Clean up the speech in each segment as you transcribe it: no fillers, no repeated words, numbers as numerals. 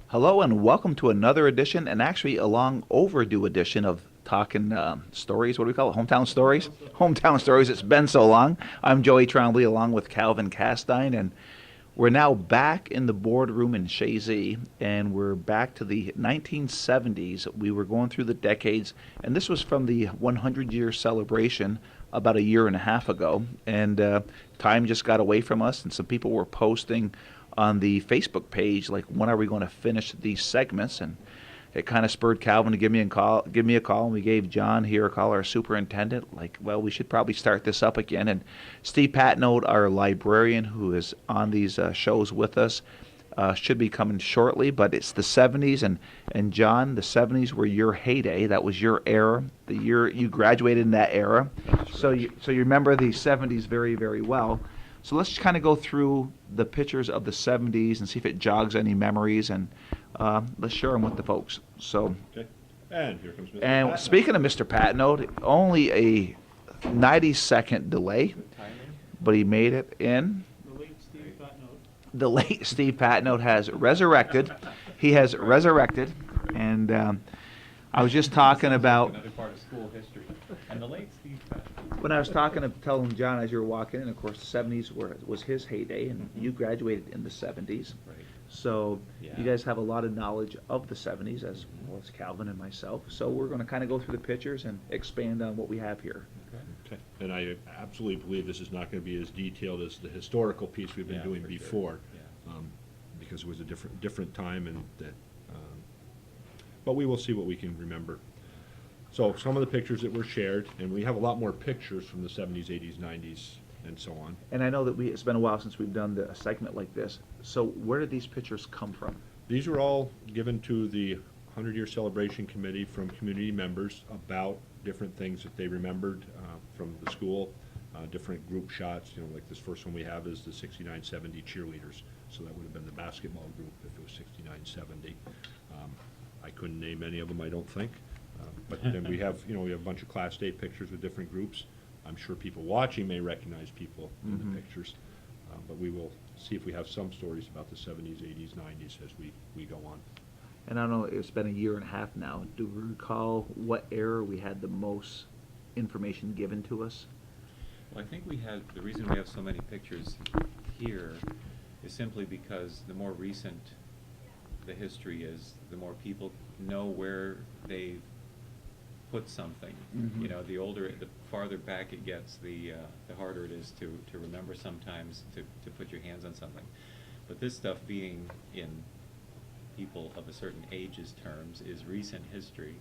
Hello and welcome to another edition, and actually a long overdue edition of Talking Stories. What do we call it? Hometown Stories? Hometown Stories. It's been so long. I'm Joey Trombley along with Calvin Castine, and we're now back in the boardroom in Chazy, and we're back to the 1970s. We were going through the decades, and this was from the 100-year celebration about a year and a half ago, and time just got away from us, and some people were posting on the Facebook page, like, when are we going to finish these segments? And it kind of spurred Calvin to give me a call, and we gave John here a call, our superintendent, like, well, we should probably start this up again. And Steve Patnode, our librarian, who is on these shows with us, should be coming shortly. But it's the 70s, and John, the 70s were your heyday. That was your era, the year you graduated in that era. So you remember the 70s very, very well. So let's just kind of go through the pictures of the 70s and see if it jogs any memories, and let's share them with the folks. So, okay. And here comes Mr. And Patnode. speaking of Mr. Patnode, only a 90-second delay, but he made it in. The late Steve Patnode. The late Steve Patnode has resurrected. He has resurrected, and I was just talking about. Another part of school history. And the late Steve Patnode. When I was telling John as you were walking in, of course, the 70s was his heyday, and you graduated in the 70s. Right. So Yeah. you guys have a lot of knowledge of the 70s, as well as Calvin and myself. So we're going to kind of go through the pictures and expand on what we have here. Okay. Okay. And I absolutely believe this is not going to be as detailed as the historical piece we've been Yeah, doing for before, sure. because it was a different time, and that. But we will see what we can remember. So some of the pictures that were shared, and we have a lot more pictures from the 70s, 80s, 90s, and so on. And I know that it's been a while since we've done a segment like this. So where did these pictures come from? These were all given to the 100-year celebration committee from community members about different things that they remembered from the school, different group shots. You know, like this first one we have is the 69-70 cheerleaders. So that would have been the basketball group if it was 69-70. I couldn't name any of them, I don't think. But then we have a bunch of Class 8 pictures with different groups. I'm sure people watching may recognize people in the pictures. But we will see if we have some stories about the 70s, 80s, 90s as we go on. And I don't know, it's been a year and a half now. Do we recall what era we had the most information given to us? Well, I think the reason we have so many pictures here is simply because the more recent the history is, the more people know where they've put something. Mhm. You know, the farther back it gets, the harder it is to remember sometimes to put your hands on something. But this stuff, being in people of a certain age's terms, is recent history,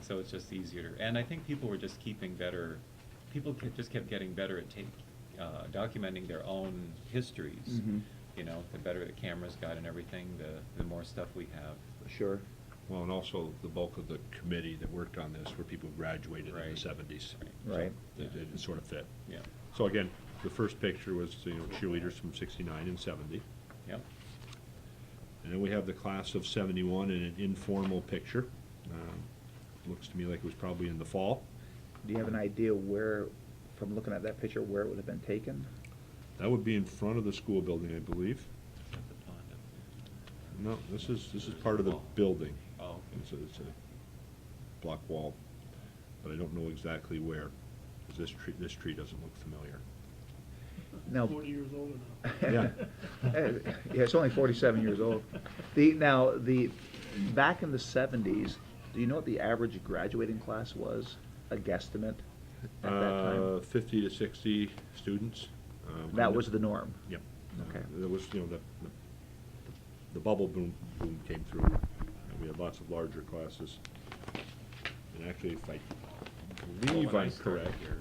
so it's just easier. And I think people were just just kept getting better at documenting their own histories. Mhm. You know, the better the cameras got and everything, the more stuff we have. Sure. Well, and also the bulk of the committee that worked on this were people who graduated in the Right. 70s. Right. So it sort of fit. Yeah. So again, the first picture was cheerleaders from 69 and 70. Yep. And then we have the class of 71 in an informal picture. Looks to me like it was probably in the fall. Do you have an idea where, from looking at that picture, where it would have been taken? That would be in front of the school building, I believe. At the pond up No, this is part of the building. there. Oh, okay. It's a block wall, but I don't know exactly where, because this tree doesn't look familiar. Now, 40 years older now. yeah, it's only 47 years old. Back in the 70s, do you know what the average graduating class was? A guesstimate at that time? 50 to 60 students. That was the norm. Yep. Okay. There was, the bubble boom came through, and we had lots of larger classes. And actually, if I believe When I I'm started correct. here,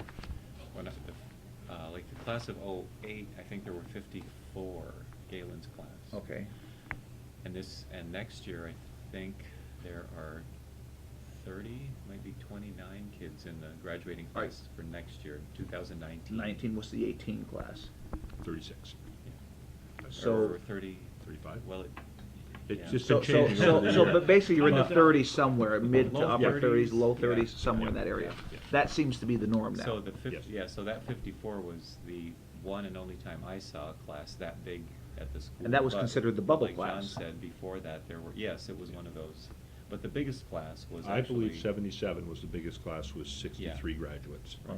like the class of '08, I think there were 54, Galen's class. Okay. And next year, I think there are 30, maybe 29 kids in the graduating Right. class for next year, 2019. 19 was the 18 class. 36. Yeah. So- Or 30. 35? Well, It's Yeah. just So, been so, changing over the so, years. but basically you're in the About that. 30s somewhere, mid to Low upper 30s, 30s, low yeah. 30s, somewhere in Yeah. that area. Yeah. That seems to be the norm now. So the Yes. so that 54 was the one and only time I saw a class that big at the school. And that was But considered the bubble like class. John said, before that, there were, yes, it was one of those. But the biggest class was I actually. believe 77 was the biggest class with 63 graduates. Oh.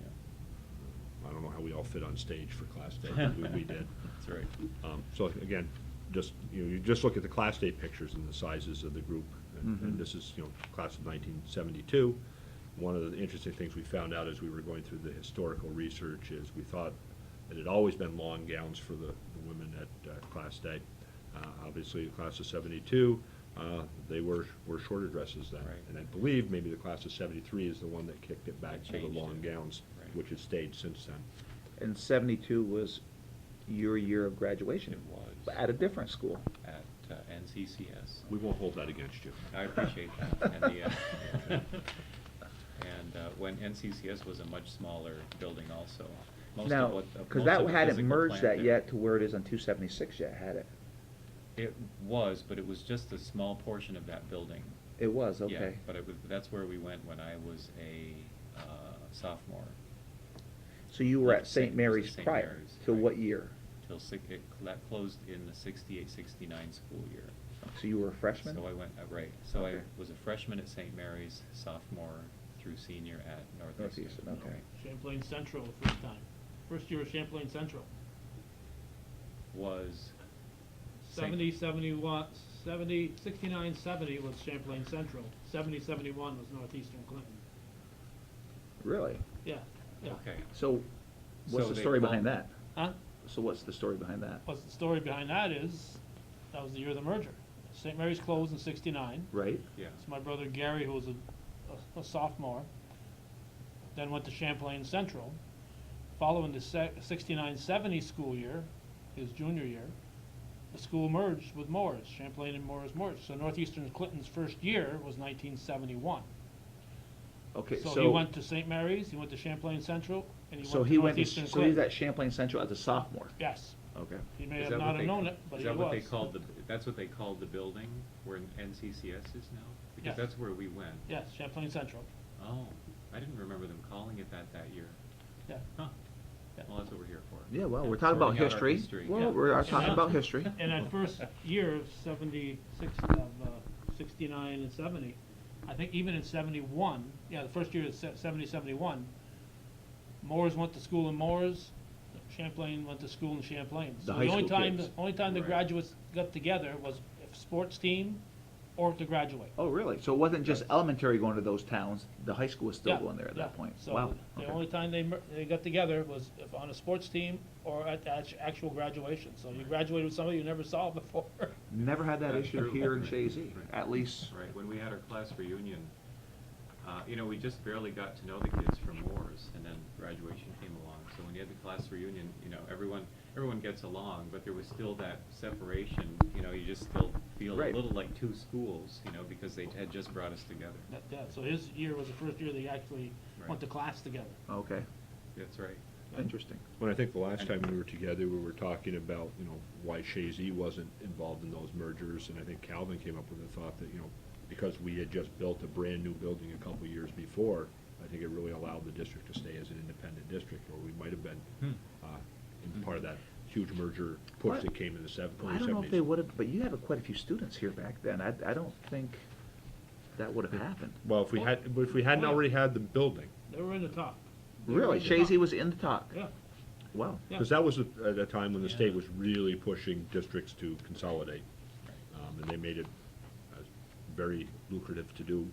Yeah, I don't know how we all fit on stage for class day, but we did. that's right. So again, just, you just look at the class day pictures and the sizes of the group. And Mhm. this is, class of 1972. One of the interesting things we found out as we were going through the historical research is we thought it had always been long gowns for the women at class day. Obviously, the class of 72, they were shorter dresses then. Right. And I believe maybe the class of 73 is the one that kicked it back That to the changed long it. gowns, Right. which has stayed since then. And 72 was your year of graduation. It was. At a different school. At NCCS. We won't hold that against you. I appreciate that. And when NCCS was a much smaller building also. Most Now, of what, because most that of the hadn't physical merged plant that there- yet to where it is on 276 yet, had it? It was, but it was just a small portion of that building. It was, Yeah, okay. but that's where we went when I was a sophomore, So you were Like at St. St. Mary's St. prior, Mary's, till right. what year? till that closed in the 68-69 school year. So you were a freshman? So I went, right, so I Okay. was a freshman at St. Mary's, sophomore through senior at Northeastern. Northeastern, okay. Champlain Central the first time. First year of Champlain Central. Was. 70, 71, 70, 69, 70 was Champlain Central. 70, 71 was Northeastern Clinton. Really? Yeah, yeah. Okay. So what's So the they story called- behind that? Huh? So what's the story behind that? What's the story behind that is, that was the year of the merger. St. Mary's closed in 69. Right? Yeah. So my brother Gary, who was a sophomore, then went to Champlain Central. Following the 69-70 school year, his junior year, the school merged with Moores. Champlain and Moores merged. So Northeastern Clinton's first year was 1971. Okay, So he went to St. Mary's, he went to Champlain Central, and he so went he to went, Northeastern so he was Clinton. at Champlain Central as a sophomore? Yes. Okay. He may Is have that not what have they- known it, but Is he that was. what they called that's what they called the building where NCCS is now? Because Yes. that's where we went. Yes, Champlain Central. Oh, I didn't remember them calling it that year. Yeah. Huh. Yeah. Well, that's what we're here for. Yeah, well, we're talking about Sorting out our history. history. Well, Yeah. we are And talking that- about history. In that first year of 69 and 70, I think even in 71, the first year of 70, 71, Moores went to school in Moores, Champlain went to school in Champlain. The So high the only school time, kids. the only time the Right. graduates got together was if sports team or to graduate. Oh, really? So it wasn't just elementary going to those towns, the high school was still Yeah, going there at yeah. that point? So Wow. the okay. only time they got together was if on a sports team or at actual graduation. So you graduated with somebody you never saw before. Never had that That's issue true. here in Right. Chazy, Right. at least. Right, when we had our class reunion, we just barely got to know the kids from Moores, and then graduation came along. So when you had the class reunion, everyone gets along, but there was still that separation, you just still feel Right. a little like two schools, because they had just brought us together. So his year was the first year they actually Right. went to class together. Okay, That's right. interesting. When I think the last time we were together, we were talking about, why Chazy wasn't involved in those mergers, and I think Calvin came up with the thought that, because we had just built a brand-new building a couple years before, I think it really allowed the district to stay as an independent district, or we might have been in part of that huge merger push What? that came in the early 70s. I don't know if they would have, but you had quite a few students here back then. I don't think that would have happened. Well, if we hadn't Oh, yeah. already had the building, They were in the top. They were Really? in the top. Chazy was in the talk? Yeah, Wow. yeah. because that was at a time when the state Yeah. was really pushing districts to consolidate. And they made it very lucrative to do.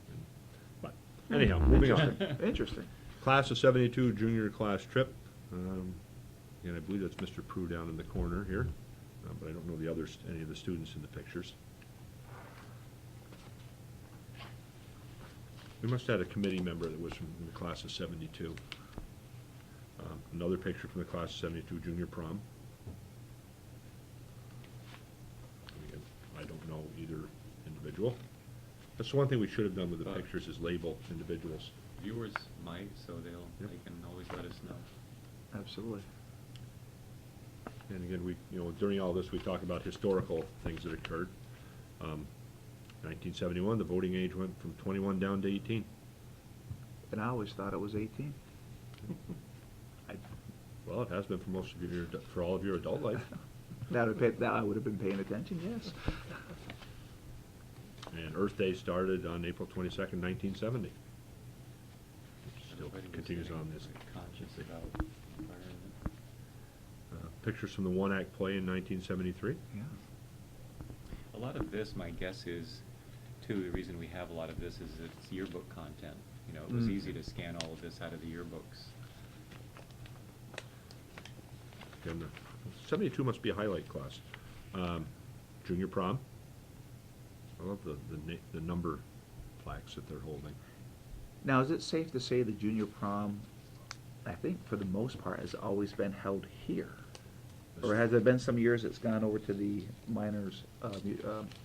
But anyhow, moving on. Interesting. Interesting. Class of 72 junior class trip. And I believe that's Mr. Prue down in the corner here, but I don't know any of the students in the pictures. We must have had a committee member that was from the class of 72. Another picture from the class of 72 junior prom. And again, I don't know either individual. That's the one thing we should have done with the pictures is label individuals. Viewers might, so Yep. they can always let us know. Absolutely. And again, during all this, we talk about historical things that occurred. 1971, the voting age went from 21 down to 18. And I always thought it was 18. Well, it has been for most of your, for all of your adult life. That I would have been paying attention, yes. And Earth Day started on April 22nd, 1970. Still Everybody was continues getting on this. conscious about environment. Pictures from the one-act play in 1973. Yeah. A lot of this, my guess is, too, the reason we have a lot of this is it's yearbook content. You know, it was Mm. easy to scan all of this out of the yearbooks. And 72 must be a highlight class. Junior prom. I love the number plaques that they're holding. Now, is it safe to say the junior prom, I think for the most part, has always been held here? Or has there been some years it's gone over to the minors'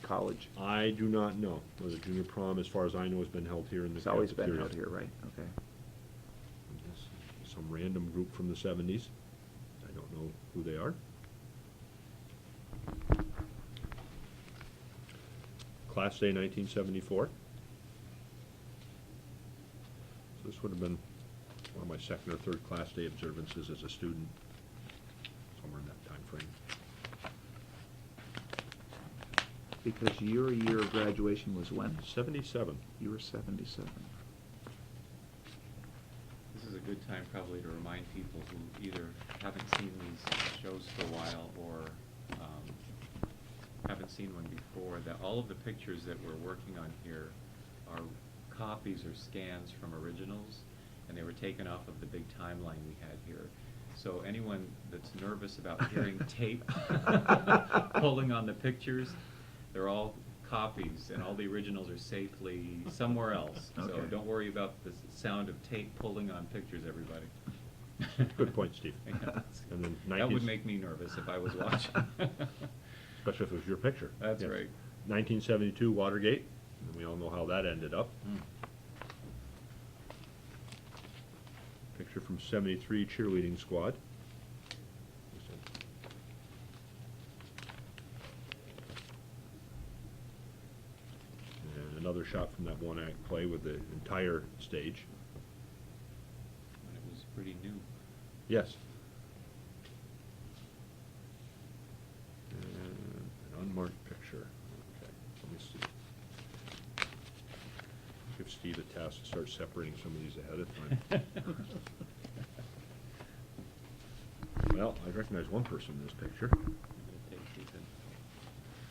college? I do not know. Well, the junior prom, as far as I know, has been held here in the It's always been cafeteria. held here, right? Okay. Some random group from the 70s. I don't know who they are. Class Day 1974. So this would have been one of my second or third Class Day observances as a student, somewhere in that time frame. Because your year of graduation was when? 77. You were 77. This is a good time probably to remind people who either haven't seen these shows for a while or haven't seen one before, that all of the pictures that we're working on here are copies or scans from originals, and they were taken off of the big timeline we had here. So anyone that's nervous about hearing tape pulling on the pictures, they're all copies, and all the originals are safely somewhere else. So Okay. don't worry about the sound of tape pulling on pictures, everybody. Good point, Steve. Yeah. And then That 19 would make me nervous if I was watching. Especially if it was your picture. That's Yeah. right. 1972 Watergate, and we all know how that ended up. Mm. Picture from 73 cheerleading squad. And another shot from that one-act play with the entire stage. When it was pretty new. Yes. And an unmarked picture. Okay, let me see. Give Steve a task to start separating some of these ahead of time. Well, I recognize one person in this picture.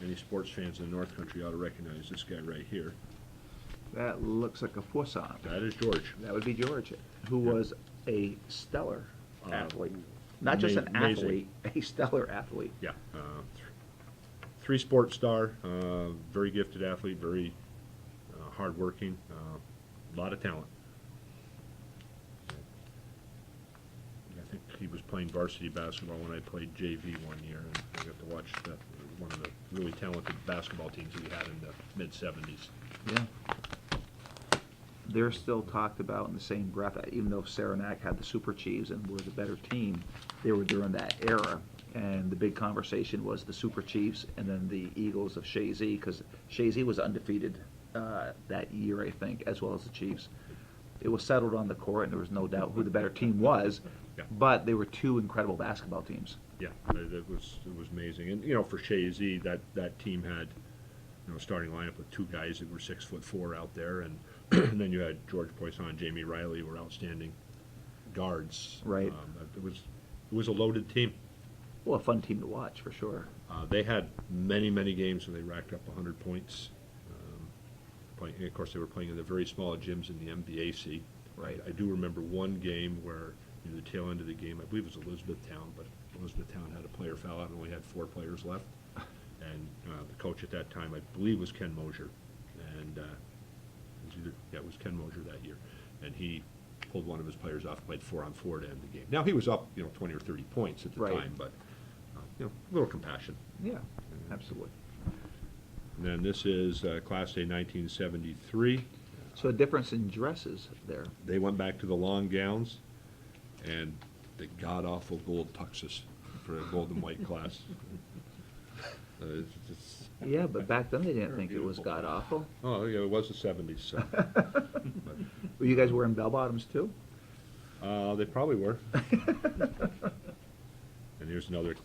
Any sports fans in the North Country ought to recognize this guy right here. That looks like a Poisson. That is George. That would be George, who Yeah. was a stellar Uh, athlete. Not just an amazing. athlete, a stellar athlete. Yeah, three sports star, very gifted athlete, very hardworking, a lot of talent. I think he was playing varsity basketball when I played JV one year, and I got to watch one of the really talented basketball teams that we had in the mid-'70s. Yeah. They're still talked about in the same breath, even though Saranac had the Super Chiefs and were the better team, they were during that era. And the big conversation was the Super Chiefs and then the Eagles of Chazy, because Chazy was undefeated that year, I think, as well as the Chiefs. It was settled on the court, and there was no doubt who the better team was, Yeah. but they were two incredible basketball teams. Yeah, it was amazing. And, for Chazy, that team had, a starting lineup with two guys that were 6'4" out there, and, and then you had George Poisson and Jamie Riley were outstanding guards. Right. It was a loaded team. Well, a fun team to watch, for sure. They had many, many games where they racked up 100 points. Of course, they were playing in the very small gyms in the MVAC. Right. I do remember one game where, the tail end of the game, I believe it was Elizabethtown, but Elizabethtown had a player foul out and only had 4 players left. And the coach at that time, I believe, was Ken Mosier. And it was Ken Mosier that year. And he pulled one of his players off, played 4-on-4 to end the game. Now, he was up, 20 or 30 points at the Right. time, but, a little compassion. Yeah, absolutely. And then this is Class A 1973. So a difference in dresses there. They went back to the long gowns and the god-awful gold tuxes for a gold and white class. It's, Yeah, but back then they didn't think it was god awful. oh, yeah, it was the 70s, so. Were you guys wearing bell bottoms too? They probably were. And here's another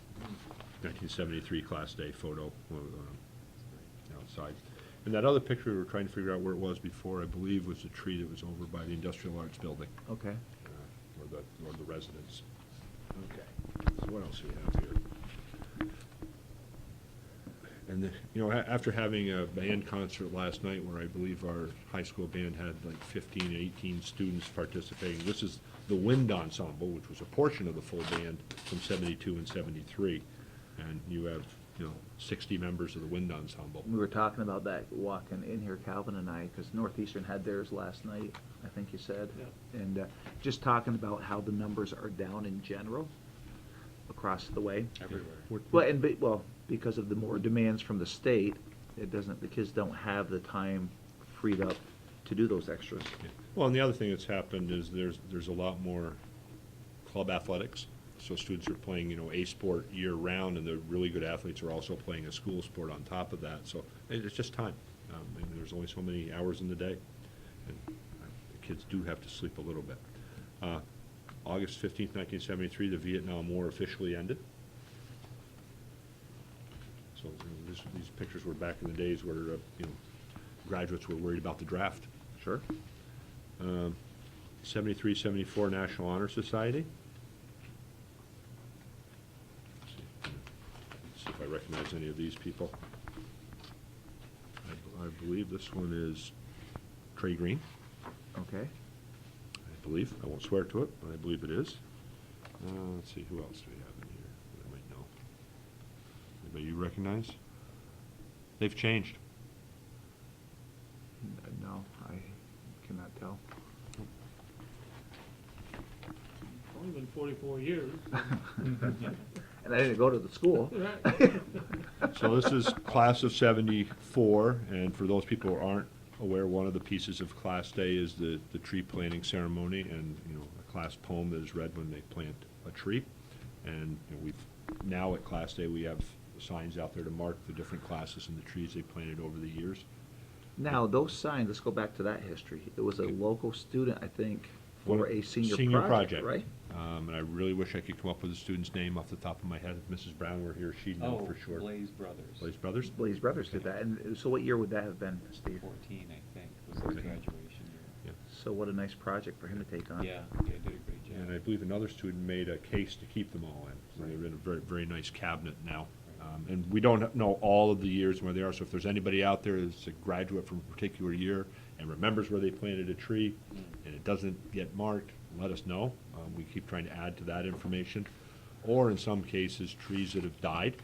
1973 Class Day photo outside. And that other picture, we were trying to figure out where it was before, I believe was the tree that was over by the Industrial Arts Building, Okay. or the residence. Okay, so what else do we have here? And, after having a band concert last night where I believe our high school band had like 15, 18 students participating, this is the wind ensemble, which was a portion of the full band from 72 and 73. And you have, 60 members of the wind ensemble. We were talking about that walking in here, Calvin and I, because Northeastern had theirs last night, I think you said. Yeah. And just talking about how the numbers are down in general across the way. Everywhere. Well, because of the more demands from the state, the kids don't have the time freed up to do those extras. Yeah. Well, and the other thing that's happened is there's a lot more club athletics. So students are playing, a sport year-round, and the really good athletes are also playing a school sport on top of that. So it's just time. And there's only so many hours in the day. And the kids do have to sleep a little bit. August 15th, 1973, the Vietnam War officially ended. So these pictures were back in the days where, graduates were worried about the draft. Sure. 73, 74 National Honor Society. See if I recognize any of these people. I believe this one is Trey Green. Okay. I believe. I won't swear to it, but I believe it is. Let's see, who else do we have in here that I might know? Anybody you recognize? They've changed. No, I cannot tell. Only been 44 years. And I didn't go to the school. Right. So this is class of 74, and for those people who aren't aware, one of the pieces of Class Day is the tree planting ceremony, and a class poem that is read when they plant a tree. And we've now at Class Day we have signs out there to mark the different classes and the trees they planted over the years. Now, those signs, let's go back to that history. It was a local student, I think, for a senior project, right? And I really wish I could come up with the student's name off the top of my head. If Mrs. Brown were here, she'd know for sure. Blaze Brothers. Blaze Brothers? Blaze Brothers did that. And so what year would that have been, Steve? 14, I think, was his 14. graduation year. Yeah. So what a nice project for him to take on. Yeah, did a great job. And I believe another student made a case to keep them all in. So they're in a very, very nice cabinet now. And we don't know all of the years where they are, so if there's anybody out there that's a graduate from a particular year and remembers where they planted a tree and it doesn't get marked, let us know. We keep trying to add to that information. Or in some cases, trees that have died.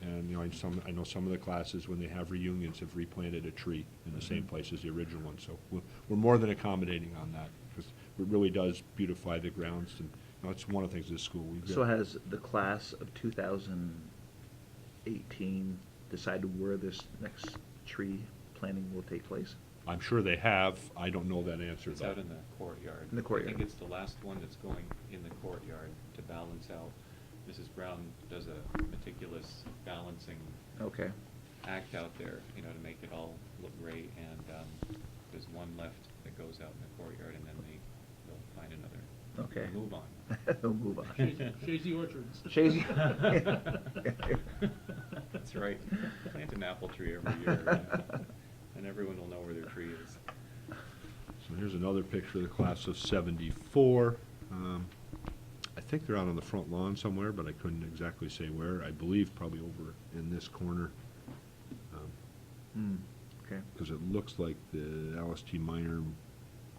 And I know some of the classes, when they have reunions, have replanted a tree in the same place as the original one. So we're more than accommodating on that, because it really does beautify the grounds. And it's one of the things this school we've So has the class of 2018 decided where this next tree planting will take place? I'm sure they have. I don't know that answer, It's though. out in the courtyard. In the courtyard. I think it's the last one that's going in the courtyard to balance out. Mrs. Brown does a meticulous balancing Okay. act out there, to make it all look great. And there's one left that goes out in the courtyard, and then they'll find another. Okay. Move on. We'll move on. Chazy Orchards. Chazy. That's right. Plant an apple tree every year, and everyone will know where their tree is. So here's another picture of the class of 74. I think they're out on the front lawn somewhere, but I couldn't exactly say where. I believe probably over in this corner, Okay. because it looks like the Alice T. Minor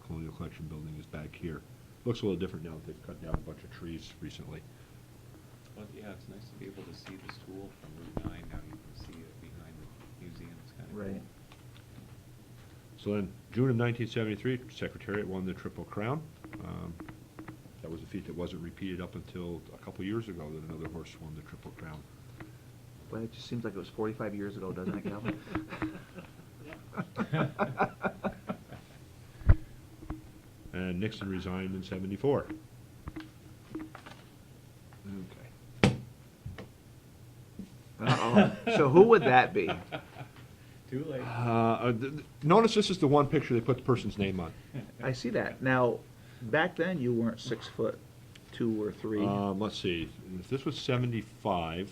Colonial Collection building is back here. Looks a little different now that they've cut down a bunch of trees recently. Well, yeah, it's nice to be able to see the school from Route 9 now. You can see it behind the museum. It's kind of Right. cool. So then, June of 1973, Secretariat won the Triple Crown. That was a feat that wasn't repeated up until a couple years ago that another horse won the Triple Crown. Well, it just seems like it was 45 years ago, doesn't it, Calvin? And Nixon resigned in 74. Okay. Uh-oh. So who would that be? Too late. Notice this is the one picture they put the person's name on. I see that. Now, back then, you weren't 6'2" or 3. Let's see, if this was 75,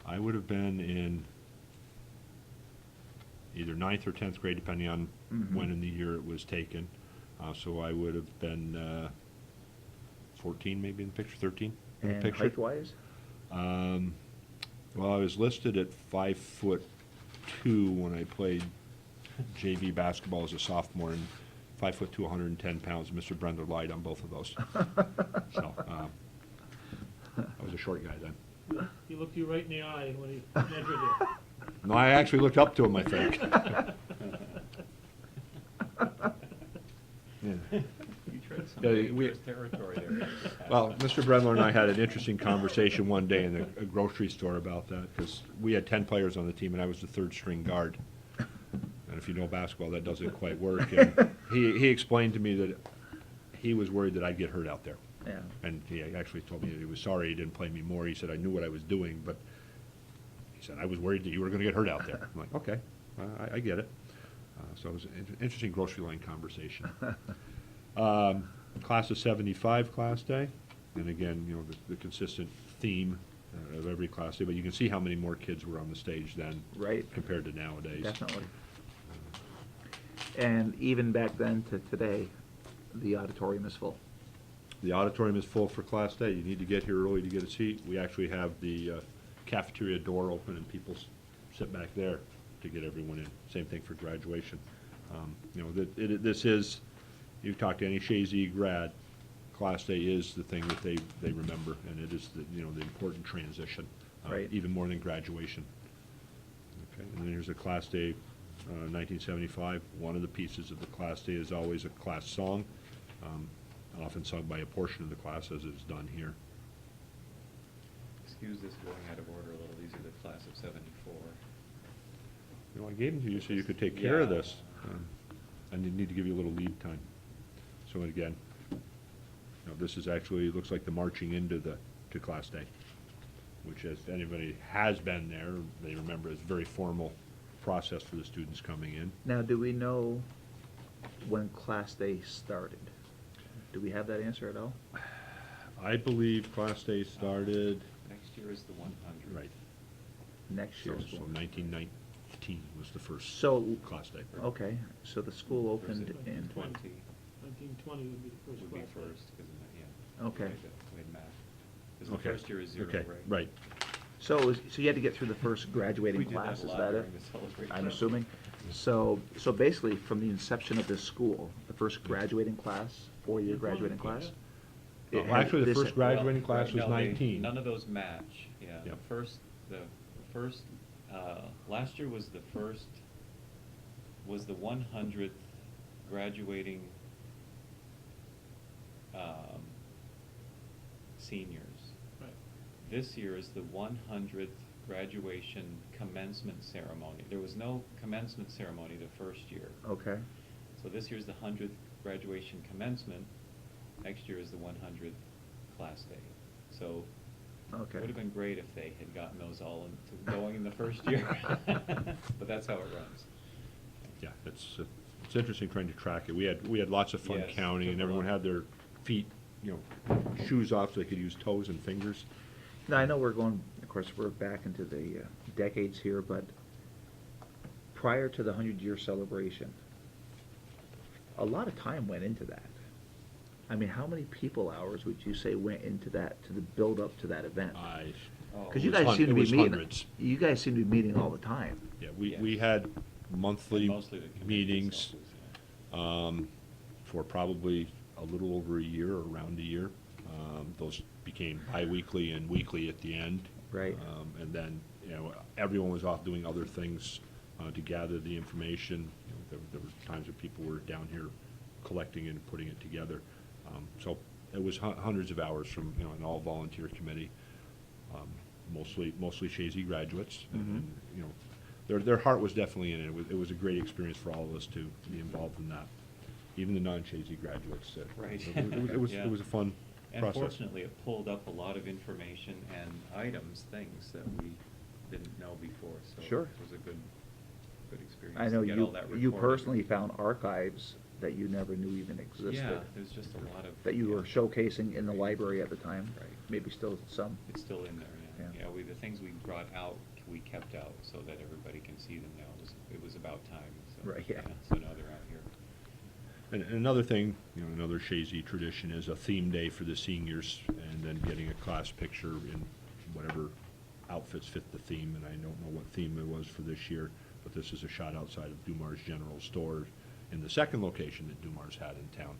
I would have been in either 9th or 10th grade, depending on Mhm. when in the year it was taken. So I would have been 14 maybe in the picture, 13 in the And picture. height-wise? Well, I was listed at 5'2" when I played JV basketball as a sophomore, and 5'2", 110 pounds. Mr. Brender lied on both of those. So, I was a short guy then. He looked you right in the eye when he measured you. No, I actually looked up to him, I think. Yeah. You tread some Yeah, dangerous territory there. Well, Mr. Brendler and I had an interesting conversation one day in a grocery store about that, because we had 10 players on the team, and I was the third string guard. And if you know basketball, that doesn't quite work. And he explained to me that he was worried that I'd get hurt out there. Yeah. And he actually told me that he was sorry he didn't play me more. He said, I knew what I was doing, but he said, I was worried that you were going to get hurt out there. I'm like, okay, I get it. So it was an interesting grocery line conversation. Class of 75 class day, and again, you know, the consistent theme of every class day, but you can see how many more kids were on the stage then Right. compared to nowadays. Definitely. And even back then to today, the auditorium is full. The auditorium is full for class day. You need to get here early to get a seat. We actually have the cafeteria door open and people sit back there to get everyone in. Same thing for graduation. You know, this is, you talk to any Chazy grad, class day is the thing that they remember, and it is the, you know, the important transition. Right. Even more than graduation. Okay, and then here's a class day, 1975. One of the pieces of the class day is always a class song, often sung by a portion of the class, as is done here. Excuse this going out of order a little. These are the class of 74. You know, I gave them to you so you could take care of Yeah. this, and you need to give you a little lead time. So again, you know, this is actually, looks like the marching into to class day, which, as anybody has been there, they remember is a very formal process for the students coming in. Now, do we know when class day started? Do we have that answer at all? I believe class day started, Next year is the 100. right, Next so year's so school. 1919 was the first So, class day. okay, so the school Or is opened it in, 20 1920 would be the first would be class. first, because, yeah. Okay. We had math. Because the Okay, first year is zero okay, grade. right. so you had to get through the first graduating We did that class, a is lot that it? during the celebration. I'm assuming. So basically, from the inception of this school, the first graduating class, four-year graduating class? it Well, had actually, the this- first graduating Well, class was no, they- 19. None of those match, yeah. Yep. The first, last year was the 100th graduating, seniors. Right. This year is the 100th graduation commencement ceremony. There was no commencement ceremony the first year. Okay, So this year's the 100th graduation commencement. Next year is the 100th class day. So it okay. would have been great if they had gotten those all into going in the first year. But that's how it runs. Yeah, it's interesting trying to track it. We had lots of fun Yes, counting, and took a everyone lot. had their feet, you know, shoes off so they could use toes and fingers. Now, I know we're going, of course, we're back into the decades here, but prior to the 100-year celebration, a lot of time went into that. I mean, how many people hours would you say went into that, to the build-up to that event? Oh, Because you it was guys seem to it be was meeting, hundreds. you guys seem to be meeting all the time. Yeah, we Yes. had monthly Mostly the committee meetings itself is, for probably a little over a year, or around a year. Those became bi-weekly and weekly at the end. Right. And then, you know, everyone was off doing other things to gather the information. You know, there were times when people were down here collecting and putting it together. So it was hundreds of hours from, you know, an all-volunteer committee, mostly Chazy graduates. And, you know, their heart was definitely in it. It was a great experience for all of us to be involved in that. Even the non-Chazy graduates. Right. It was Yeah. a fun And process. fortunately, it pulled up a lot of information and items, things that we didn't know before, so Sure. it was a good experience I know to get all that you recorded. personally found archives that you never knew even existed. Yeah, there's just a lot of. That you yeah. were showcasing in the Right. library at the time. Right. Maybe still some. It's still in there, yeah. Yeah. Yeah, the things we brought out, we kept out so that everybody can see them now. It was about time, so. Right, yeah. So now they're out here. And another thing, another Chazy tradition is a theme day for the seniors, and then getting a class picture in whatever outfits fit the theme, and I don't know what theme it was for this year, but this is a shot outside of Dumar's General Store in the second location that Dumar's had in town.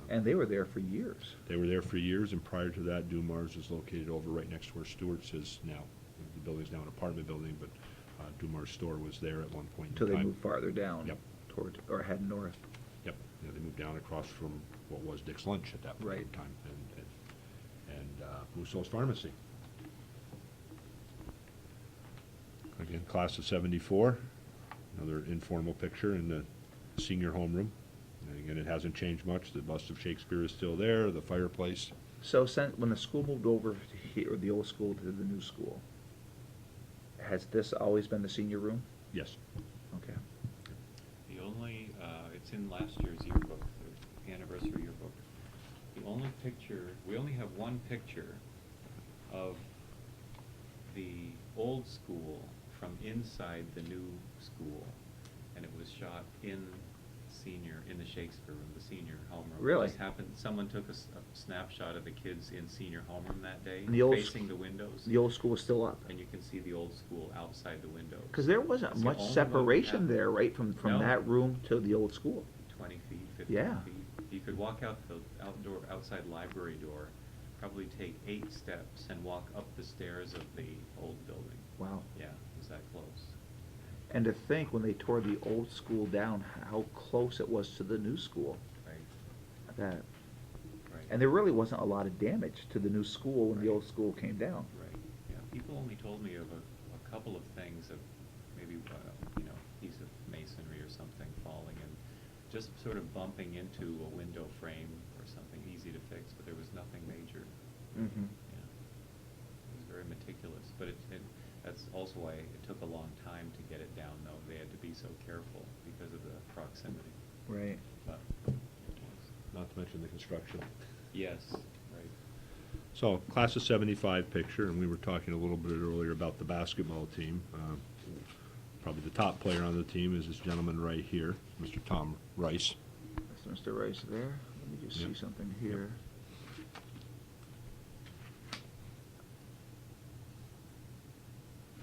And they were there for years. They were there for years, and prior to that, Dumar's is located over right next to where Stewart's is now. The building's now an apartment building, but Dumar's store was there at one point in Until time. they moved farther down. Yep. Toward, or head north. Yep, they moved down across from what was Dick's Lunch at that point in Right. time, and Russo's Pharmacy. Again, class of '74, another informal picture in the senior homeroom. And again, it hasn't changed much. The bust of Shakespeare is still there, the fireplace. So when the school moved over to here, or the old school to the new school, has this always been the senior room? Yes. Okay. The only, it's in last year's yearbook, the anniversary yearbook. The only picture, we only have one picture of the old school from inside the new school, and it was shot in the Shakespeare room, the senior homeroom. Really? It just happened, someone took a snapshot of the kids in senior homeroom that day, And the old facing the windows. The old school is still up? And you can see the old school outside the windows. Because there wasn't It's the much only one we separation have. there, right, from No. that room to the old school? 20 feet, 15 Yeah. feet. You could walk out the outside library door, probably take 8 steps and walk up the stairs of the old building. Wow. Yeah, it was that close. And to think, when they tore the old school down, how close it was to the new school. Right, That, right. and there really wasn't a lot of damage to the new school when the Right. old school came down. Right, yeah. People only told me of a couple of things of maybe, piece of masonry or something falling and just sort of bumping into a window frame or something easy to fix, but there was nothing major. Mm-hmm. Yeah. It was very meticulous, but that's also why it took a long time to get it down, though. They had to be so careful because of the proximity. Right. But it was. Not to mention the construction. Yes, right. So, class of '75 picture, and we were talking a little bit earlier about the basketball team. Probably the top player on the team is this gentleman right here, Mr. Tom Rice. That's Mr. Rice there. Let me just Yep. see something here.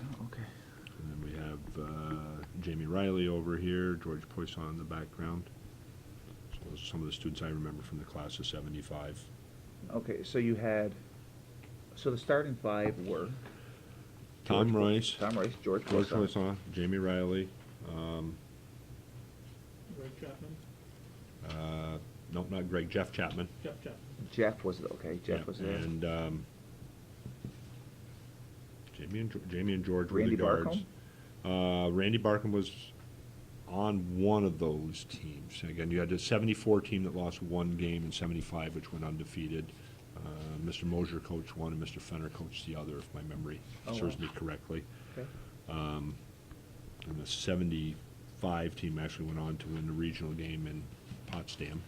Oh, okay. And then we have Jamie Riley over here, George Poisson in the background. So those are some of the students I remember from the class of '75. Okay, so you had, so the starting five were? Tom George Rice. Tom Rice, George George Poisson. Poisson, Jamie Riley, Greg Chapman, no, not Greg, Jeff Chapman. Jeff Chapman. Jeff was, okay, Jeff Yeah, was there. And Jamie and George were Randy the guards. Barcombe? Randy Barcombe was on one of those teams. Again, you had the '74 team that lost one game in '75, which went undefeated. Mr. Mosier coached one, and Mr. Fenner coached the other, if my memory serves wow. me correctly. Okay. And the '75 team actually went on to win the regional game in Potsdam,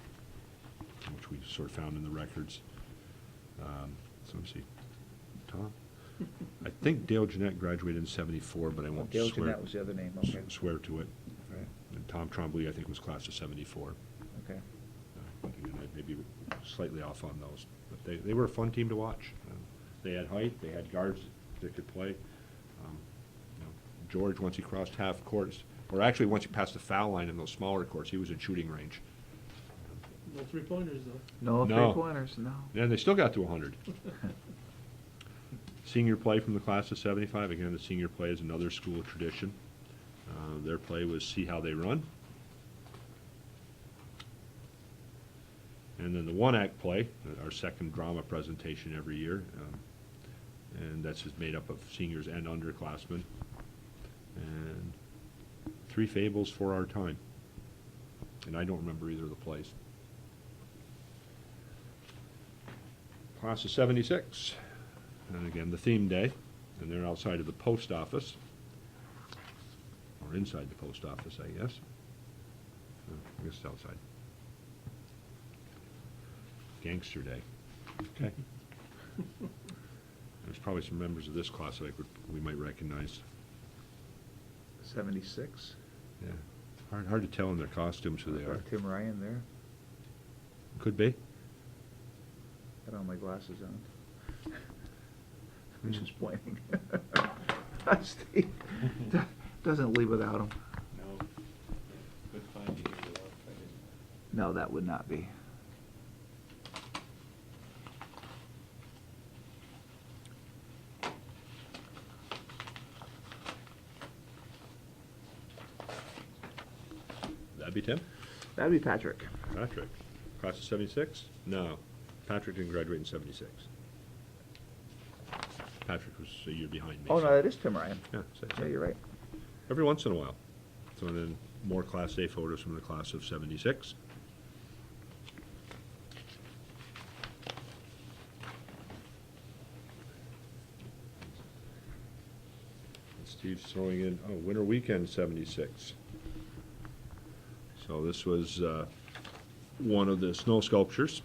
which we sort of found in the records. So let me see. Tom? I think Dale Jeanette graduated in '74, but I won't Dale swear, Jeanette was the other name, okay. swear to it. Right. And Tom Trombley, I think, was class of '74. Okay. But again, I may be slightly off on those. But they were a fun team to watch. They had height, they had guards that could play. George, once he crossed half courts, or actually once he passed the foul line in those smaller courts, he was in shooting range. No three-pointers, though. No No. three-pointers, no. And they still got to 100. Senior play from the class of '75. Again, the senior play is another school tradition. Their play was See How They Run. And then the one-act play, our second drama presentation every year. And that's just made up of seniors and underclassmen. And 3 fables for our time. And I don't remember either of the plays. Class of 76. And again, the theme day, and they're outside of the post office. Or inside the post office, I guess. I guess it's outside. Gangster Day. Okay. There's probably some members of this class that we might recognize. 76. Yeah. Hard to tell in their costumes who they are. Tim Ryan there. Could be. Got all my glasses on. I'm just pointing. Steve doesn't leave without them. No, good find you without fighting. No, that would not be. That'd be Tim? That'd be Patrick. Patrick. Class of 76? No. Patrick didn't graduate in 76. Patrick was a year behind me. Oh, so- no, that is Tim Ryan. Yeah, Yeah, you're right. every once in a while. So then more Class A photos from the class of 76. Steve's throwing in, oh, Winter Weekend 76. So this was one of the snow sculptures.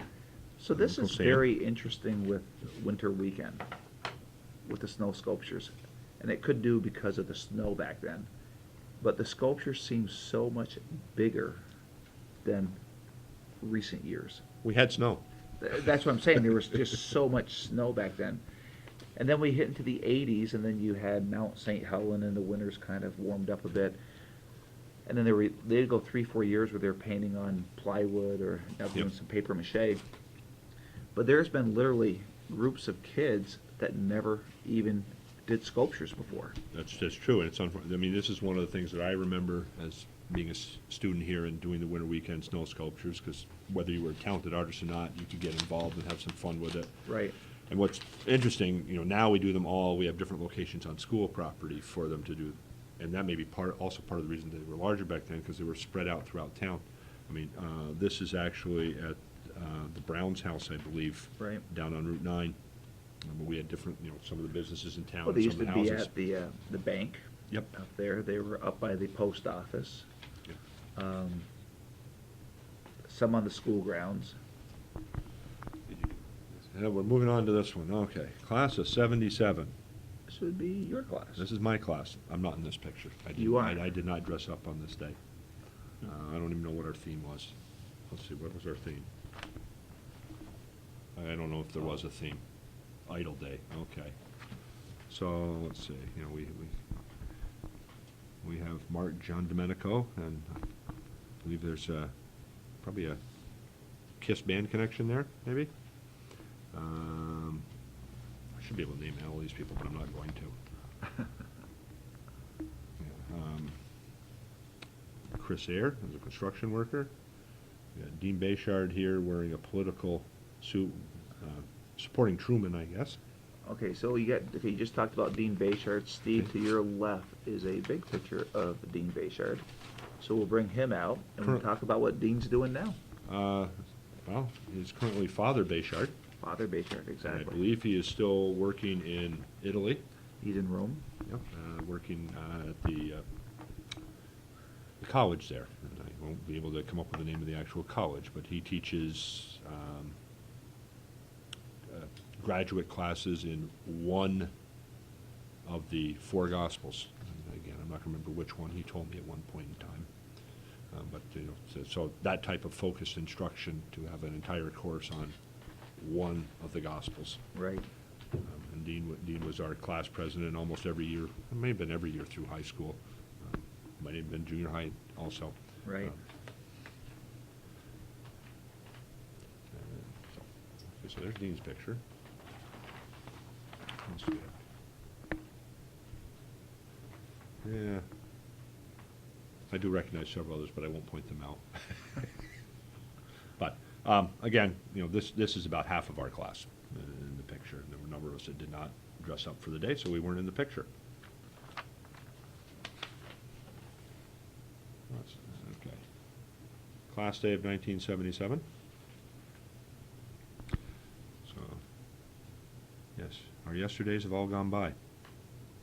So this Uncle is Sam. very interesting with Winter Weekend, with the snow sculptures. And it could do because of the snow back then. But the sculpture seems so much bigger than recent years. We had snow. That's what I'm saying, there was just so much snow back then. And then we hit into the 80s, and then you had Mount St. Helen, and the winters kind of warmed up a bit. And then they'd go 3-4 years where they're painting on plywood or now doing Yep. some paper mache. But there's been literally groups of kids that never even did sculptures before. That's true, and it's I mean, this is one of the things that I remember as being a student here and doing the Winter Weekend snow sculptures, because whether you were a talented artist or not, you could get involved and have some fun with it. Right. And what's interesting, now we do them all, we have different locations on school property for them to do, and that may be also part of the reason they were larger back then, because they were spread out throughout town. I mean, this is actually at the Brown's house, I believe. Right. Down on Route 9. We had different, some of the businesses in town, Well, they some used of to the be houses. at the bank. Yep. Up there, they were up by the post office. Yep. Some on the school grounds. And we're moving on to this one, okay. Class of 77. This would be your class. This is my class. I'm not in this picture. You aren't. I did not dress up on this day. I don't even know what our theme was. Let's see, what was our theme? I don't know if there was a theme. Idle Day, okay. So, let's see, we have John Domenico, and I believe there's probably a KISS band connection there, maybe? I should be able to name all these people, but I'm not going to. Chris Eyre is a construction worker. We got Dean Bayshard here wearing a political suit, supporting Truman, I guess. Okay, so you just talked about Dean Bayshard. Steve, to your left is a big picture of Dean Bayshard. So we'll bring him out, and we'll talk about what Dean's doing now. Well, he's currently Father Bayshard. Father Bayshard, And I exactly. believe he is still working in Italy. He's in Rome. Yep. Working at the college there. And I won't be able to come up with the name of the actual college, but he teaches graduate classes in one of the four Gospels. And again, I'm not going to remember which one. He told me at one point in time. But so that type of focused instruction to have an entire course on one of the Gospels. Right. And Dean was our class president almost every year. It may have been every year through high school. Might have been junior high also. Right. Okay, so there's Dean's picture. Let's see. Yeah. I do recognize several others, but I won't point them out. But, again, this is about half of our class in the picture. There were a number of us that did not dress up for the day, so we weren't in the picture. Okay. Class day of 1977. So, our yesterdays have all gone by.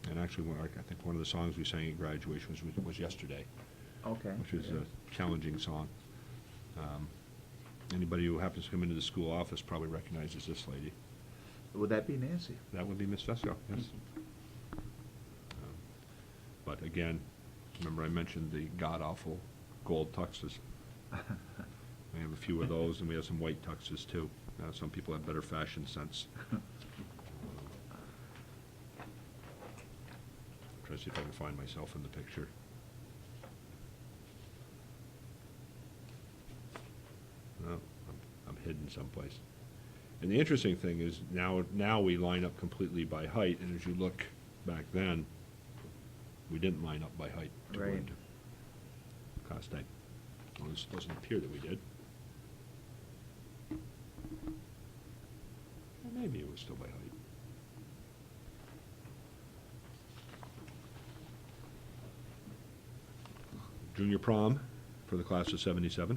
And actually, I think one of the songs we sang at graduation was Yesterday, Okay. which was a challenging song. Anybody who happens to come into the school office probably recognizes this lady. Would that be Nancy? That would be Miss Vesco, yes. But again, remember I mentioned the god-awful gold tuxes. We have a few of those, and we have some white tuxes too. Some people have better fashion sense. Try to see if I can find myself in the picture. No, I'm hidden someplace. And the interesting thing is now we line up completely by height, and as you look back then, we didn't line up by height to go Right. into class day. Well, this doesn't appear that we did. Or maybe it was still by height. Junior prom for the class of '77.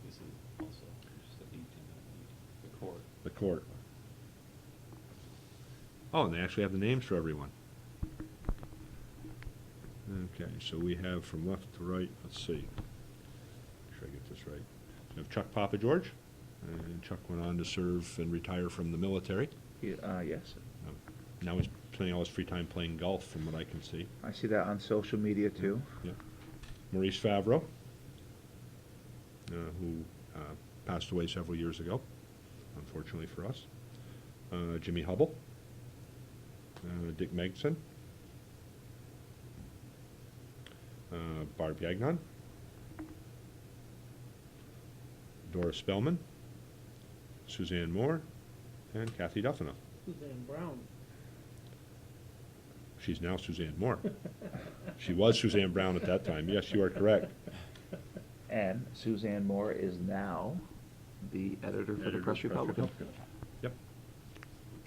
This is also just the court. The court. Oh, and they actually have the names for everyone. Okay, so we have from left to right, let's see. Make sure I get this right. We have Chuck Papa George, and Chuck went on to serve and retire from the military. Yes. Now he's spending all his free time playing golf, from what I can see. I see that on social media too. Yeah. Maurice Favreau, who passed away several years ago, unfortunately for us. Jimmy Hubble, Dick Megson, Barb Gagnon, Dora Spellman, Suzanne Moore, and Kathy Duffino. Suzanne Brown. She's now Suzanne Moore. She was Suzanne Brown at that time. Yes, you are correct. And Suzanne Moore is now the editor for the Press Republican. Yep.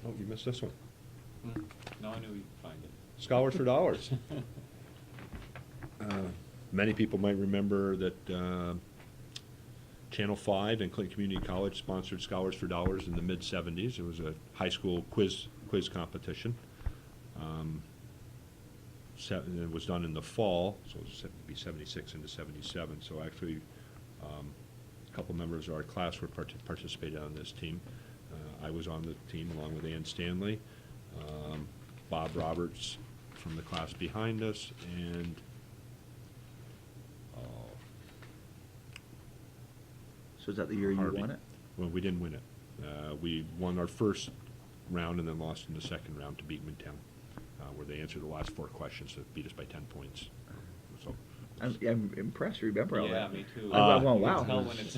Oh, you missed this one. No, I knew we'd find it. Scholars for Dollars. Many people might remember that Channel 5 and Clinton Community College sponsored Scholars for Dollars in the mid-'70s. It was a high school quiz competition. It was done in the fall, so it would be '76 into '77. So actually, a couple members of our class were participated on this team. I was on the team along with Ann Stanley, Bob Roberts from the class behind us, and So is that the year you Harvey. won it? Well, we didn't win it. We won our first round and then lost in the second round to Beekman Town, where they answered the last 4 questions that beat us by 10 points. So, I'm impressed. You remember all Yeah, that? me too. Well, You can wow. tell when it's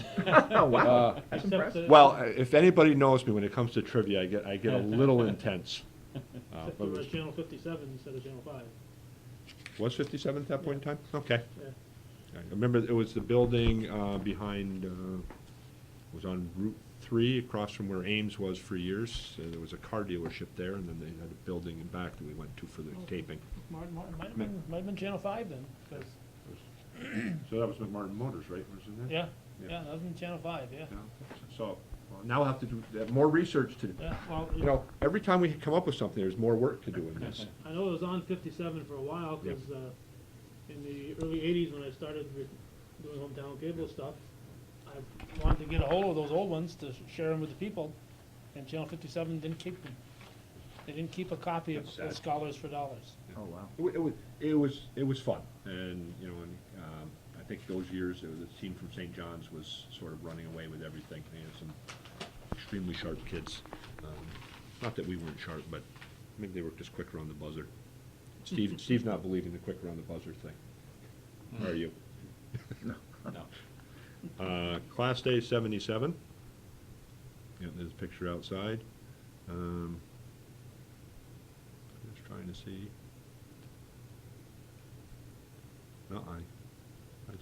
Oh, wow. That's Except impressive. that- well, if anybody knows me when it comes to trivia, I get a little intense. Except But you it were was- at Channel 57 instead of Channel 5. Was 57 at that point in time? Okay. Yeah. I remember it was the building behind, was on Route 3, across from where Ames was for years. There was a car dealership there, and then they had a building in back that we went to for the taping. Martin, might have been Channel 5 then, 'cause So that was McMartin Motors, right? Wasn't it? yeah, Yeah. yeah, that was in Channel 5, yeah. Yeah. So now we'll have to do more research to do. Yeah, well, You know, every time we come up with something, there's more work to do in this. I know it was on 57 for a while, Yeah. because in the early 80s, when I started doing hometown cable stuff, I wanted to get a hold of those old ones to share them with the people, and Channel 57 didn't keep them. They didn't keep a copy of That's sad. Scholars for Dollars. Oh, wow. It was fun, and you know, and I think those years the team from St. John's was sort of running away with everything. They had some extremely sharp kids. Not that we weren't sharp, but maybe they were just quicker on the buzzer. Steve's not believing the quicker on the buzzer thing. Are you? No. No. Class day '77. Yeah, there's a picture outside. Just trying to see. No, I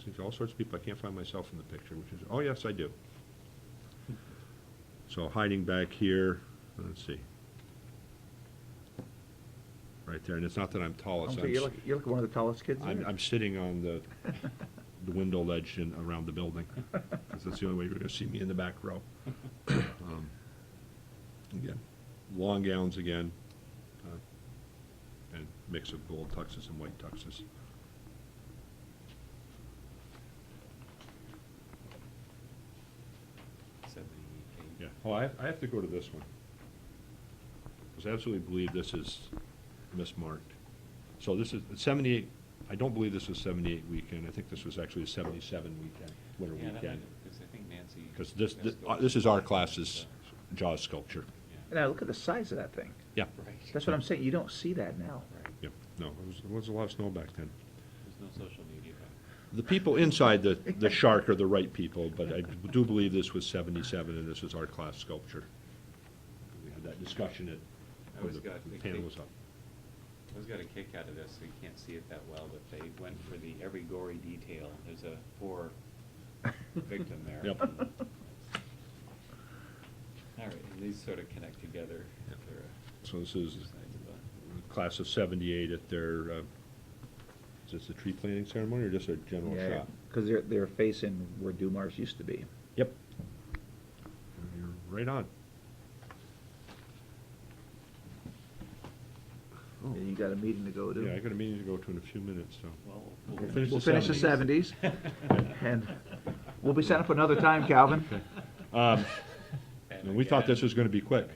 see all sorts of people. I can't find myself in the picture, which is, oh yes, I do. So hiding back here, let's see. Right there, and it's not that I'm tall, it's Okay, you're like one of the tallest kids there. I'm sitting on the window ledge around the building, because that's the only way you're gonna see me in the back row. Again, long gowns again, and mix of gold tuxes and white tuxes. Yeah, oh, I have to go to this one. Because I absolutely believe this is mismarked. So this is 78, I don't believe this was 78 weekend, I think this was actually a 77 weekend, winter Yeah, that weekend. because I think Nancy. Because this is our class's Jaws sculpture. And now look at the size of that thing. Yeah. Right. That's what I'm saying, you don't see that now. Right. Yep, no, there was a lot of snow back then. There's no social media back. The people inside the shark are the right people, but I do believe this was 77 and this is our class sculpture. We had that discussion at, I when always the got a panel kick- was up. I always got a kick out of this, so you can't see it that well, but they went for the every gory detail. There's a poor victim there. Yep. All right, and these sort of connect together. Yep. They're, So this two is sides of class of 78 at their, is this a tree planting ceremony or just a general Yeah, shot? because they're facing where Dumars used to be. Yep. You're right on. Oh. And you got a meeting to go to. Yeah, I got a meeting to go to in a few minutes, so. Well, We'll We'll finish finish the the 70s. And we'll be set up another time, Calvin. And we thought this was gonna be quick.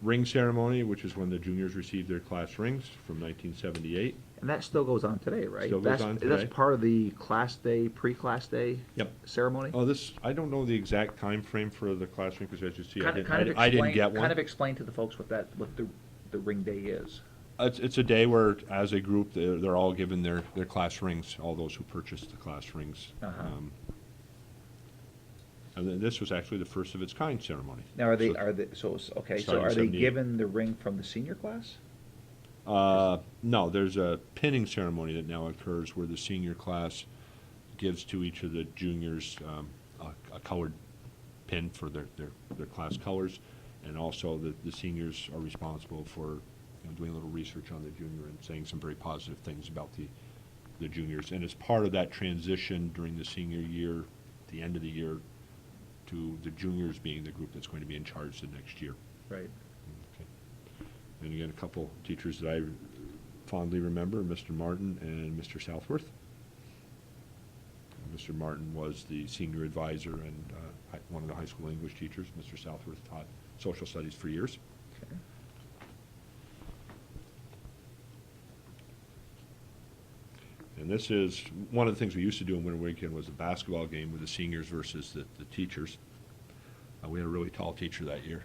Ring ceremony, which is when the juniors received their class rings from 1978. And that still goes on today, right? Still goes on today. That's part of the class day, pre-class day Yep. ceremony? Oh, I don't know the exact time frame for the class ring, because as you see, I Kind of didn't get one. Kind of explain to the folks what the ring day is. It's a day where, as a group, they're all given their class rings, all those who purchased the class rings. Uh-huh. And then this was actually the first of its kind ceremony. Now, So- okay, so Starting are they 78. given the ring from the senior class? No, there's a pinning ceremony that now occurs where the senior class gives to each of the juniors a colored pin for their class colors, and also the seniors are responsible for doing a little research on the junior and saying some very positive things about the juniors. And as part of that transition during the senior year, the end of the year, to the juniors being the group that's going to be in charge the next year. Right. Okay. And again, a couple teachers that I fondly remember, Mr. Martin and Mr. Southworth. Mr. Martin was the senior advisor and one of the high school English teachers. Mr. Southworth taught social studies for years. Okay. And this is, one of the things we used to do in winter weekend was a basketball game with the seniors versus the teachers. We had a really tall teacher that year,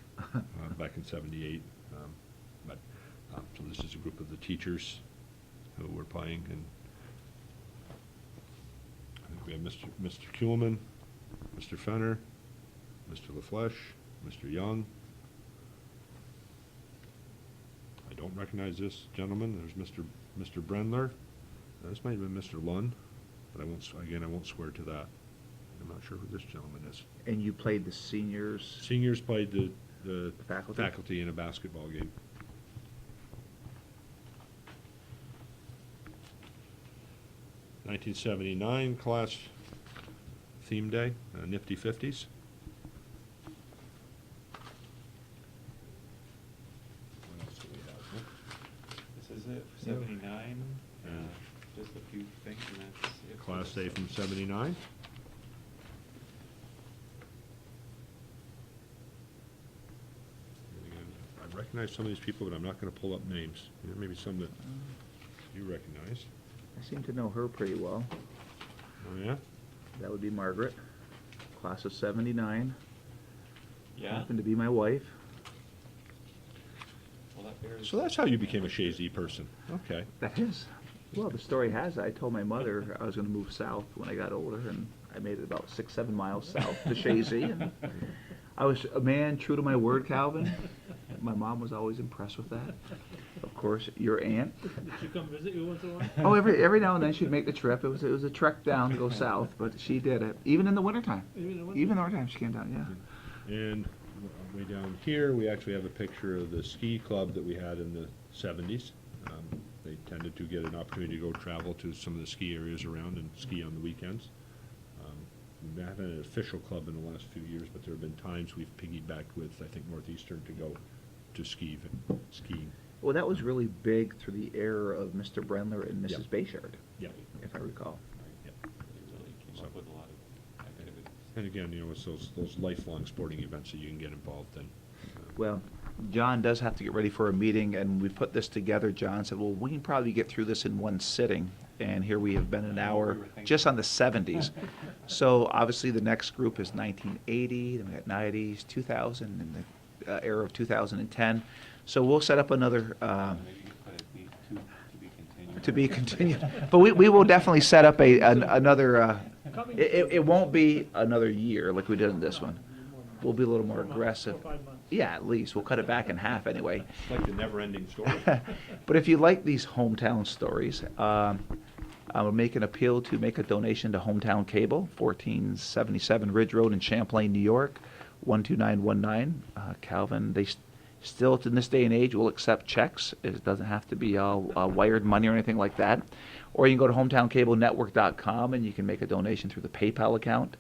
back in 78. So this is a group of the teachers who were playing, and I think we have Mr. Kuhlman, Mr. Fenner, Mr. LaFleche, Mr. Young. I don't recognize this gentleman. There's Mr. Brendler. This might have been Mr. Lund, but I won't swear to that. I'm not sure who this gentleman is. And you played the seniors? Seniors played the Faculty? in a basketball game. '79 class theme day, Nifty 50s. What else do we have? This is it, Yeah. 79, Yeah. just a few things, and that's it. for Class the day from '79. I recognize some of these people, but I'm not going to pull up names. Maybe some that you recognize. I seem to know her pretty well. Oh, yeah? That would be Margaret, class of 79. Yeah, Happened to be my wife. well, that bears. So that's how you became a Chazy person. Okay. That is. Well, the story has it, I told my mother I was going to move south when I got older, and I made it about 6-7 miles south to Chazy. And I was a man true to my word, Calvin. My mom was always impressed with that. Of course, your aunt. Did she come visit you once in a while? Oh, every now and then she'd make the trip. It was a trek down to go south, but she did it, even in the wintertime. Even in the winter? Even in the wintertime she came down, yeah. And way down here, we actually have a picture of the ski club that we had in the '70s. They tended to get an opportunity to go travel to some of the ski areas around and ski on the weekends. We haven't had an official club in the last few years, but there have been times we've piggybacked with, I think, Northeastern to go to skiing. Well, that was really big through the era of Mr. Brendler and Mrs. Yep. Bayshard, Yeah. if I recall. Yep. They really came up with a lot of activities. And again, it's those lifelong sporting events that you can get involved in. Well, John does have to get ready for a meeting, and we put this together. John said, well, we can probably get through this in one sitting, and here we have been an hour just on the 70s. So obviously the next group is 1980, then we got 90s, 2000, and the era of 2010. So we'll set up another Maybe you could put it to be continued. to be continued. But we will definitely set up another, it won't be another year like we did in this one. We'll be a little more 4 months, aggressive. 4 or 5 months. Yeah, at least. We'll cut it back in half anyway. It's like the never-ending story. But if you like these hometown stories, I will make an appeal to make a donation to Hometown Cable, 1477 Ridge Road in Champlain, New York, 12919. Calvin, they still, to this day and age, will accept checks. It doesn't have to be all wired money or anything like that. Or you can go to hometowncablenetwork.com and you can make a donation through the PayPal account.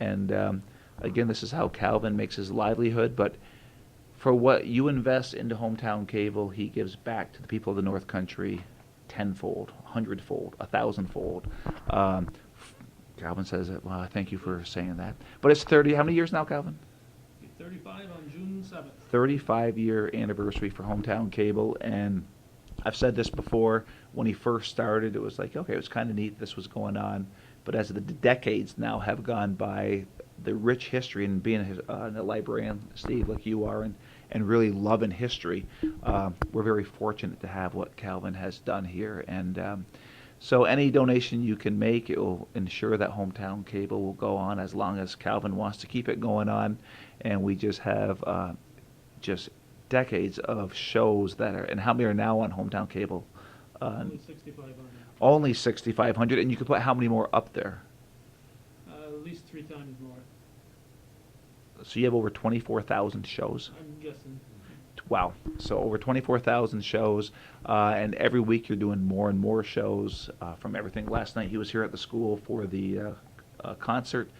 And again, this is how Calvin makes his livelihood, but for what you invest into Hometown Cable, he gives back to the people of the North Country tenfold, 100-fold, 1,000-fold. Calvin says, well, thank you for saying that. But it's 30, how many years now, Calvin? 35 on June 7th. 35-year anniversary for Hometown Cable, and I've said this before, when he first started, it was like, okay, it was kind of neat this was going on, but as the decades now have gone by, the rich history, and being a librarian, Steve, like you are, and really loving history, we're very fortunate to have what Calvin has done here. And so any donation you can make, it will ensure that Hometown Cable will go on as long as Calvin wants to keep it going on. And we just have just decades of shows that are, and how many are now on Hometown Cable? Only 6,500. Only 6,500, and you could put how many more up there? At least 3 times more. So you have over 24,000 shows. I'm guessing. Wow. So over 24,000 shows, and every week you're doing more and more shows from everything. Last night he was here at the school for the concert.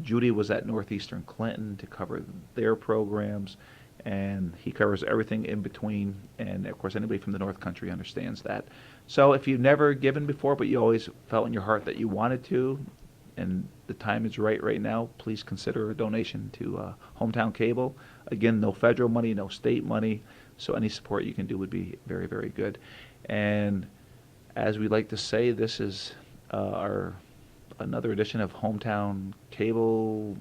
Judy was at Northeastern Clinton to cover their programs, and he covers everything in between. And of course, anybody from the North Country understands that. So if you've never given before, but you always felt in your heart that you wanted to, and the time is right now, please consider a donation to Hometown Cable. Again, no federal money, no state money, so any support you can do would be very, very good. And as we like to say, this is our another edition of Hometown Cable,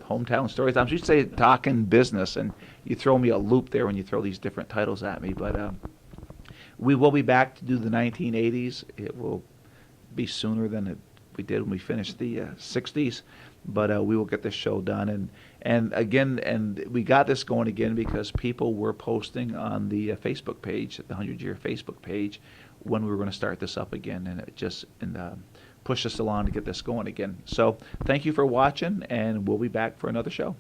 Hometown Stories. I'm used to say talking business, and you throw me a loop there when you throw these different titles at me. But we will be back to do the 1980s. It will be sooner than we did when we finished the 60s, but we will get this show done. And again, and we got this going again because people were posting on the Facebook page, the 100-year Facebook page, when we were going to start this up again, and it just pushed us along to get this going again. So thank you for watching, and we'll be back for another show.